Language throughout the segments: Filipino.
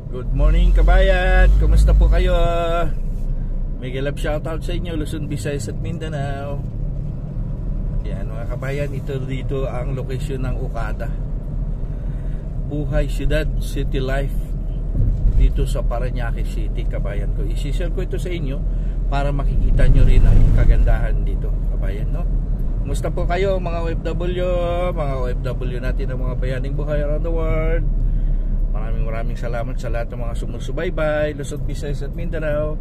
Good morning kabayan, kumusta po kayo? Mega love shoutout sa inyo, Luzon, Visayas at Mindanao. Yan mga kabayan, dito ang location ng Okada, Buhay Syudad, City Life, dito sa Parañaque City kabayan ko. I-share ko ito sa inyo para makikita nyo rin ang kagandahan dito kabayan, no? Kumusta po kayo mga OFW natin, ang mga bayaning buhay around the world. Maraming salamat sa lahat ng mga sumusubaybay, Luzon, Visayas at Mindanao.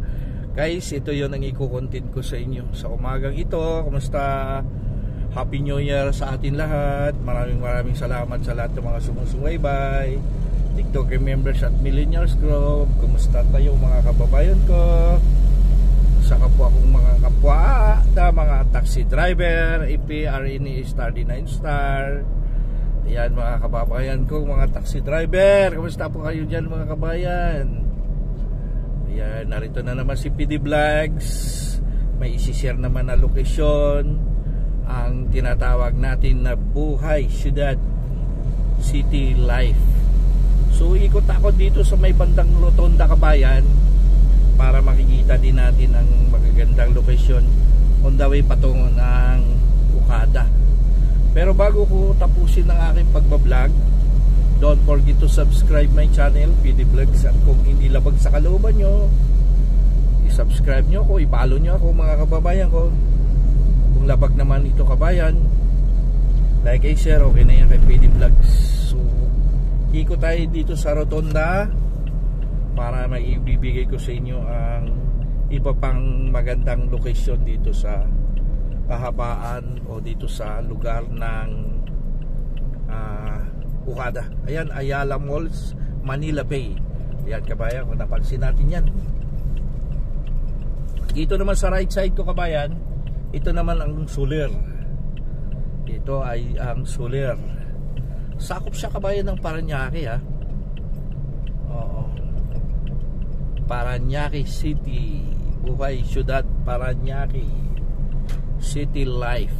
Guys, ito yon ang i-content ko sa inyo sa umagang ito. Kumusta? Happy New Year sa atin lahat. Maraming salamat sa lahat ng mga sumusubaybay, TikTok members at Millennials Group. Kumusta tayo mga kababayan ko? Sa kapwa akong mga kapwa na mga taxi driver, APRNE Star D9 Star. Ayan mga kababayan ko, mga taxi driver, kumusta po kayo dyan mga kabayan? Ayan, narito na naman si PD Vlogs. May isi-share naman na lokasyon, ang tinatawag natin na Buhay Syudad, City Life. So ikot ako dito sa may bandang Rotonda kabayan para makikita din natin ang magagandang lokasyon on the way patungo ng Okada. Pero bago ko tapusin ang aking pagbablog, don't forget to subscribe my channel, PD Vlogs. At kung hindi labag sa kalooban nyo, i-subscribe nyo ako, i-follow nyo ako mga kababayan ko. Kung labag naman ito kabayan, like and share, okay na yan kay PD Vlogs. So, ikot tayo dito sa Rotonda para maibibigay ko sa inyo ang iba pang magandang lokasyon dito sa kahabaan o dito sa lugar ng Okada. Ayan, Ayala Malls, Manila Bay. Ayan kabayan, kung napansin natin yan. Dito naman sa right side ko kabayan, ito naman ang Soler. Ito ay ang Soler. Sakop siya kabayan ng Parañaque ha. Oo. Parañaque City, Buhay Syudad, Parañaque City Life.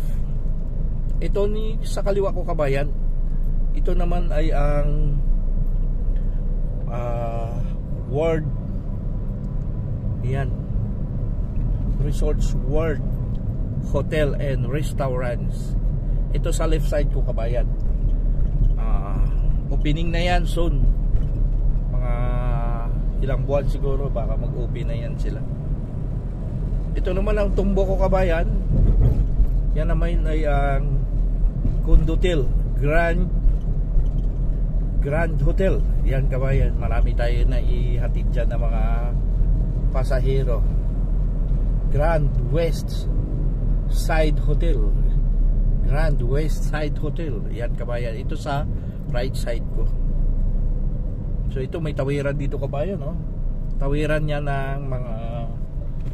Ito ni sa kaliwa ko kabayan, ito naman ay ang World, yan, Resorts World Hotel and Restaurants. Ito sa left side ko kabayan. Opening na yan soon, mga ilang buwan siguro baka mag-open na yan sila. Ito naman ang tumbo ko kabayan. Yan naman ay ang Condotel Grand Hotel. Yan kabayan, marami tayo na ihatid dyan ng mga pasahero. Grand West Side Hotel, Grand West Side Hotel. Yan kabayan, ito sa right side ko. So ito may tawiran dito kabayan, no? Tawiran niya ng mga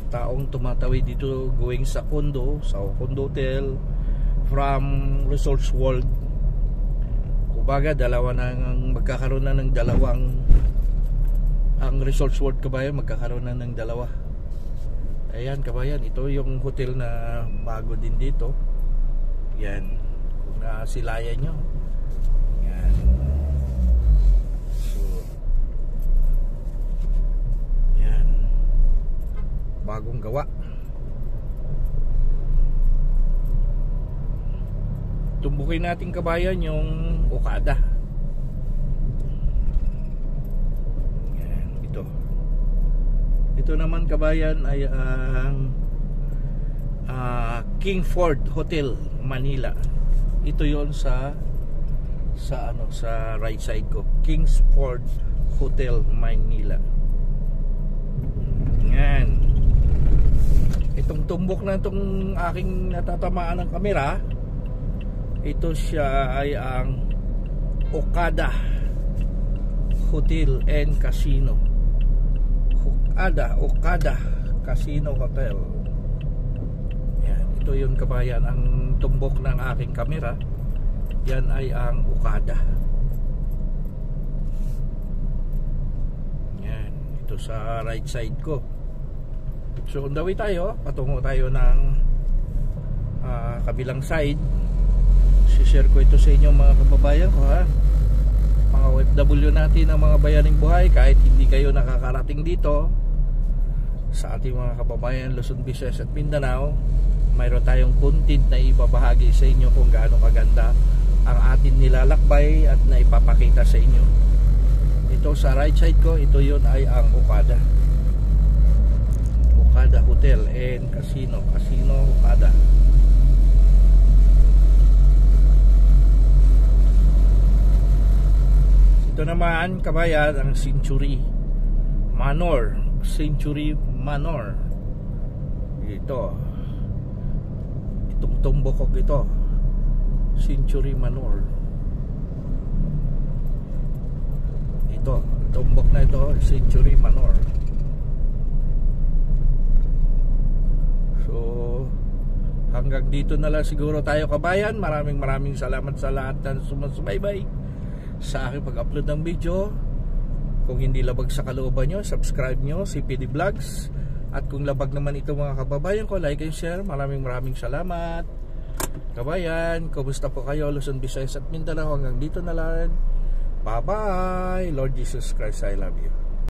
taong tumatawid dito going sa condo, sa Condotel from Resorts World. Kumbaga dalawa nang magkakaroon na ng dalawang, ang Resorts World kabayan magkakaroon na ng dalawa. Ayan kabayan, ito yung hotel na bago din dito. Yan, kung nasilayan nyo. Yan. So yan, bagong gawa. Tumbukin natin kabayan yung Okada. Yan, ito naman kabayan ay ang Kingford Hotel Manila. Ito yon sa right side ko, Kingsford Hotel Manila. Yan. Itong tumbok na itong aking natatamaan ng kamera, ito siya ay ang Okada Hotel and Casino. Okada Casino Hotel. Yan, ito yun kabayan, ang tumbok ng aking kamera. Yan ay ang Okada. Yan, ito sa right side ko. So on the way tayo, patungo tayo ng kabilang side. Si-share ko ito sa inyo mga kababayan ko ha. Mga mga OFW natin, ang mga bayaning buhay, kahit hindi kayo nakakarating dito sa ating mga kababayan Luzon, Visayas at Mindanao, mayroon tayong content na ibabahagi sa inyo kung gaano kaganda ang atin nilalakbay at naipapakita sa inyo. Ito sa right side ko, ito yun ay ang Okada Hotel and Casino Okada. Ito naman kabayan ang Century Manor. Itong tumbokok ito, Century Manor. Ito, tumbok na ito, Century Manor. So hanggang dito na lang siguro tayo kabayan. Maraming salamat sa lahat na sumasubaybay sa aking pag-upload ng video. Kung hindi labag sa kalooban nyo, subscribe nyo si PD Vlogs. At kung labag naman ito mga kababayan ko, like and share. Maraming salamat kabayan. Kumusta po kayo Luzon, Visayas at Mindanao? Hanggang dito na lang. Bye bye. Lord Jesus Christ, I love you.